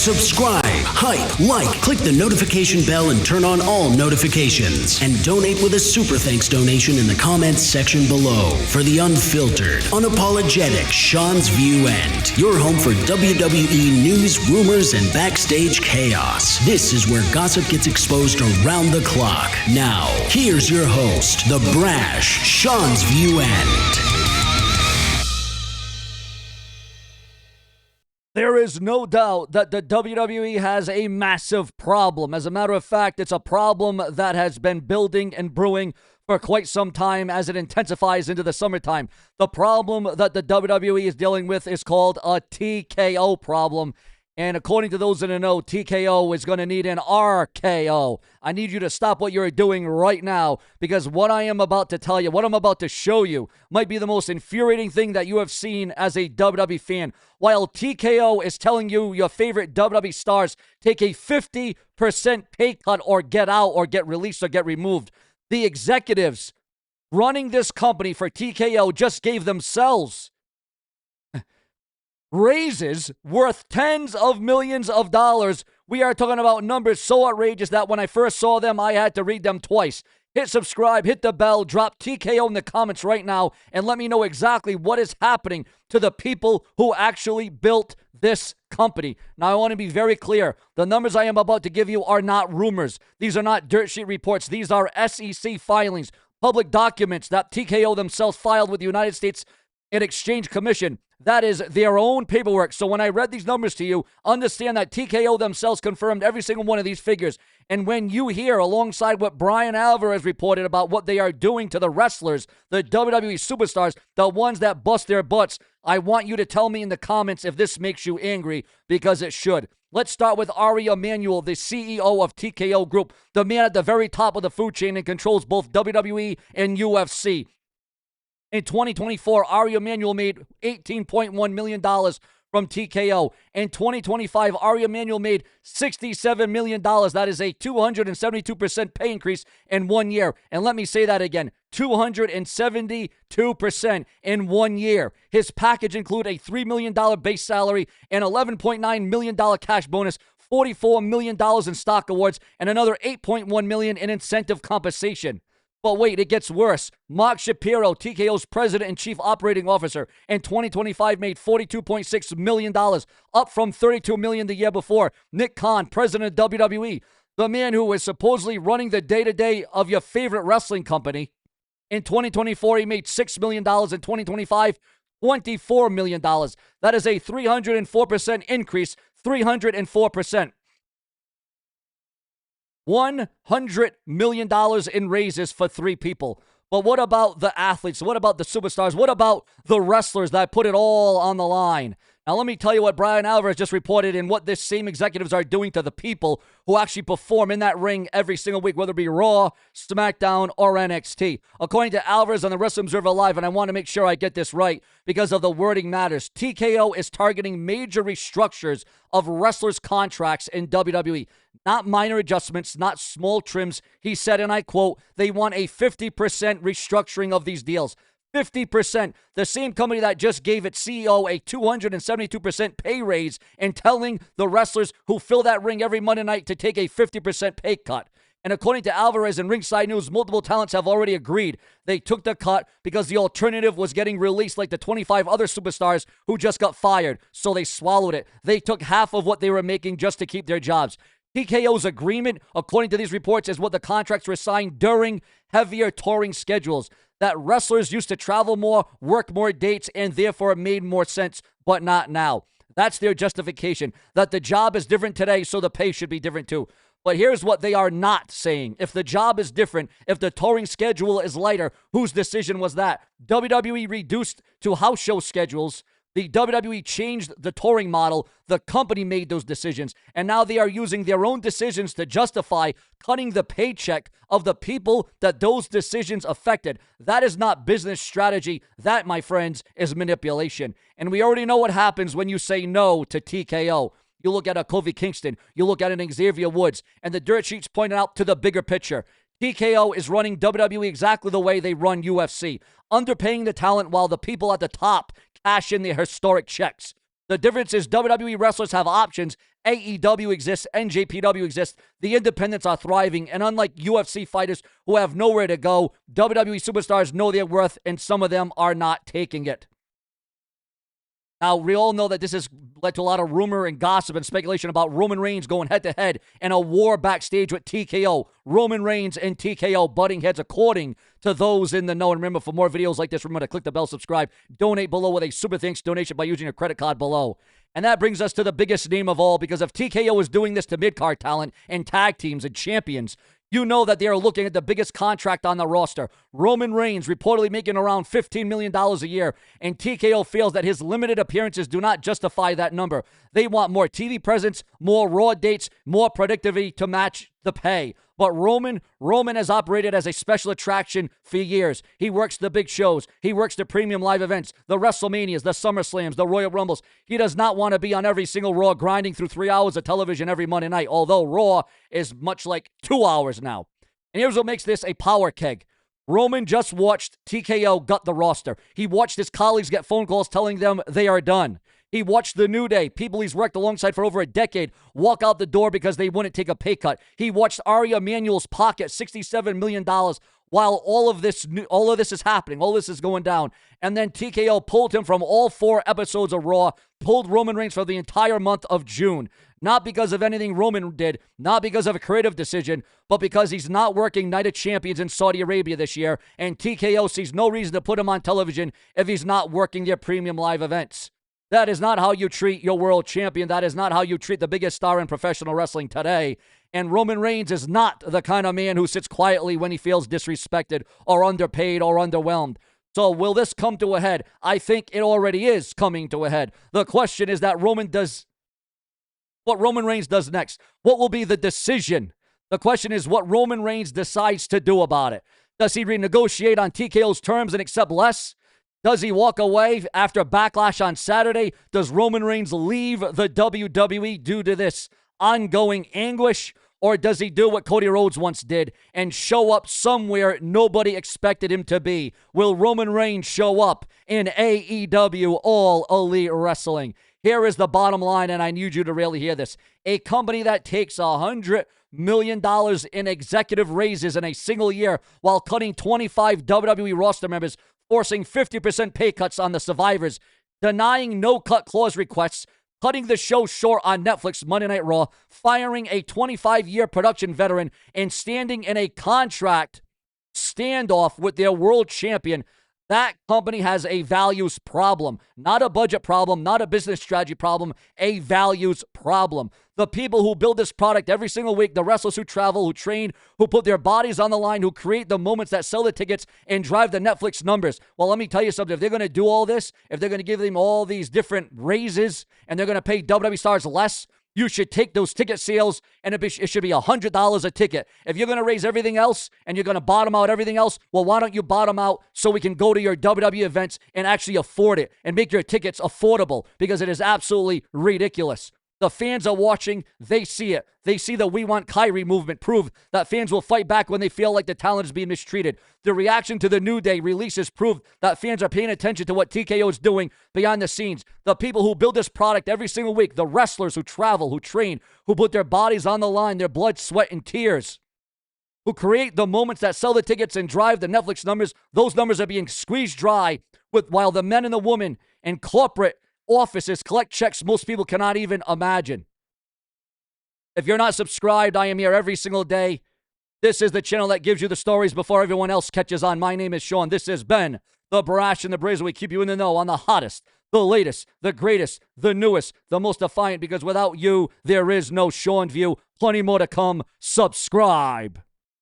subscribe, hype, like, click the notification bell and turn on all notifications. And donate with a super thanks donation in the comments section below for the unfiltered, unapologetic SeanzViewEnt, your home for WWE news, rumors, and backstage chaos. This is where gossip gets exposed around the clock. Now, here's your host, the brash SeanzViewEnt. There is no doubt that the WWE has a massive problem. As a matter of fact, it's a problem that has been building and brewing for quite some time as it intensifies into the summertime. The problem that the WWE is dealing with is called a TKO problem. And according to those in the know, TKO is going to need an RKO. I need you to stop what you're doing right now, because what I am about to tell you, what I'm about to show you, might be the most infuriating thing that you have seen as a WWE fan. While TKO is telling you your favorite WWE stars take a 50% pay cut or get out or get released or get removed, the executives running this company for TKO just gave themselves raises worth tens of millions of dollars. We are talking about numbers so outrageous that when I first saw them, I had to read them twice. Hit subscribe, hit the bell, drop TKO in the comments right now, and let me know exactly what is happening to the people who actually built this company. Now, I want to be very clear. The numbers I am about to give you are not rumors. These are not dirt sheet reports. These are SEC filings, public documents that TKO themselves filed with the United States Exchange Commission. That is their own paperwork. So when I read these numbers to you, understand that TKO themselves confirmed every single one of these figures. And when you hear, alongside what Bryan Alvarez reported about what they are doing to the wrestlers, the WWE superstars, the ones that bust their butts, I want you to tell me in the comments if this makes you angry, because it should. Let's start with Ari Emanuel, the CEO of TKO Group, the man at the very top of the food chain and controls both WWE and UFC. In 2024, Ari Emanuel made $18.1 million from TKO. In 2025, Ari Emanuel made $67 million. That is a 272% pay increase in 1 year. And let me say that again, 272% in 1 year. His package include a $3 million base salary, an $11.9 million cash bonus, $44 million in stock awards, and another $8.1 million in incentive compensation. But wait, it gets worse. Mark Shapiro, TKO's president and chief operating officer, in 2025 made $42.6 million, up from $32 million the year before. Nick Khan, president of WWE, the man who was supposedly running the day-to-day of your favorite wrestling company, in 2024 he made $6 million. In 2025, $24 million. That is a 304% increase, 304%. $100 million in raises for three people. But what about the athletes? What about the superstars? What about the wrestlers that put it all on the line? Now, let me tell you what Bryan Alvarez just reported and what this same executives are doing to the people who actually perform in that ring every single week, whether it be Raw, SmackDown, or NXT. According to Alvarez on the Wrestling Observer Live, and I want to make sure I get this right because of the wording matters, TKO is targeting major restructures of wrestlers' contracts in WWE. Not minor adjustments, not small trims. He said, and I quote, they want a 50% restructuring of these deals. 50%. The same company that just gave its CEO a 272% pay raise and telling the wrestlers who fill that ring every Monday night to take a 50% pay cut. And according to Alvarez and Ringside News, multiple talents have already agreed. They took the cut because the alternative was getting released like the 25 other superstars who just got fired. So they swallowed it. They took half of what they were making just to keep their jobs. TKO's agreement, according to these reports, is what the contracts were signed during heavier touring schedules. That wrestlers used to travel more, work more dates, and therefore it made more sense, but not now. That's their justification, that the job is different today, so the pay should be different too. But here's what they are not saying. If the job is different, if the touring schedule is lighter, whose decision was that? WWE reduced to house show schedules. The WWE changed the touring model. The company made those decisions. And now they are using their own decisions to justify cutting the paycheck of the people that those decisions affected. That is not business strategy. That, my friends, is manipulation. And we already know what happens when you say no to TKO. You look at a Kofi Kingston. You look at an Xavier Woods. And the dirt sheets point out to the bigger picture. TKO is running WWE exactly the way they run UFC, underpaying the talent while the people at the top cash in their historic checks. The difference is WWE wrestlers have options. AEW exists, NJPW exists. The independents are thriving, and unlike UFC fighters who have nowhere to go, WWE superstars know their worth, and some of them are not taking it. Now, we all know that this has led to a lot of rumor and gossip and speculation about Roman Reigns going head-to-head in a war backstage with TKO. Roman Reigns and TKO butting heads according to those in the know. And remember, for more videos like this, remember to click the bell, subscribe, donate below with a super thanks donation by using a credit card below. And that brings us to the biggest name of all, because if TKO is doing this to mid-card talent and tag teams and champions, you know that they are looking at the biggest contract on the roster. Roman Reigns reportedly making around $15 million a year, and TKO feels that his limited appearances do not justify that number. They want more TV presence, more Raw dates, more productivity to match the pay. But Roman has operated as a special attraction for years. He works the big shows. He works the premium live events, the WrestleManias, the SummerSlams, the Royal Rumbles. He does not want to be on every single Raw grinding through 3 hours of television every Monday night, although Raw is much like 2 hours now. And here's what makes this a power keg. Roman just watched TKO gut the roster. He watched his colleagues get phone calls telling them they are done. He watched the New Day, people he's worked alongside for over a decade, walk out the door because they wouldn't take a pay cut. He watched Ari Emanuel's pocket $67 million while all of this is happening, all this is going down. And then TKO pulled him from all 4 episodes of Raw, pulled Roman Reigns for the entire month of June. Not because of anything Roman did, not because of a creative decision, but because he's not working Night of Champions in Saudi Arabia this year, and TKO sees no reason to put him on television if he's not working their premium live events. That is not how you treat your world champion. That is not how you treat the biggest star in professional wrestling today. And Roman Reigns is not the kind of man who sits quietly when he feels disrespected or underpaid or underwhelmed. So will this come to a head? I think it already is coming to a head. The question is that what Roman Reigns does next. What will be the decision? The question is what Roman Reigns decides to do about it. Does he renegotiate on TKO's terms and accept less? Does he walk away after Backlash on Saturday? Does Roman Reigns leave the WWE due to this ongoing anguish? Or does he do what Cody Rhodes once did and show up somewhere nobody expected him to be? Will Roman Reigns show up in AEW All Elite Wrestling? Here is the bottom line, and I need you to really hear this. A company that takes $100 million in executive raises in a single year while cutting 25 WWE roster members, forcing 50% pay cuts on the survivors, denying no-cut clause requests, cutting the show short on Netflix Monday Night Raw, firing a 25-year production veteran, and standing in a contract standoff with their world champion. That company has a values problem, not a budget problem, not a business strategy problem, a values problem. The people who build this product every single week, the wrestlers who travel, who train, who put their bodies on the line, who create the moments that sell the tickets and drive the Netflix numbers. Well, let me tell you something. If they're going to do all this, if they're going to give them all these different raises and they're going to pay WWE stars less, you should take those ticket sales and it should be $100 a ticket. If you're going to raise everything else and you're going to bottom out everything else, well, why don't you bottom out so we can go to your WWE events and actually afford it and make your tickets affordable, because it is absolutely ridiculous. The fans are watching. They see it. They see the We Want Kyrie movement prove that fans will fight back when they feel like the talent is being mistreated. The reaction to the New Day releases prove that fans are paying attention to what TKO is doing behind the scenes. The people who build this product every single week, the wrestlers who travel, who train, who put their bodies on the line, their blood, sweat, and tears, who create the moments that sell the tickets and drive the Netflix numbers, those numbers are being squeezed dry while the men and the women and corporate offices collect checks most people cannot even imagine. If you're not subscribed, I am here every single day. This is the channel that gives you the stories before everyone else catches on. My name is Sean. This has been The Brash and the Brazen. We keep you in the know on the hottest, the latest, the greatest, the newest, the most defiant, because without you, there is no Sean View. Plenty more to come. Subscribe.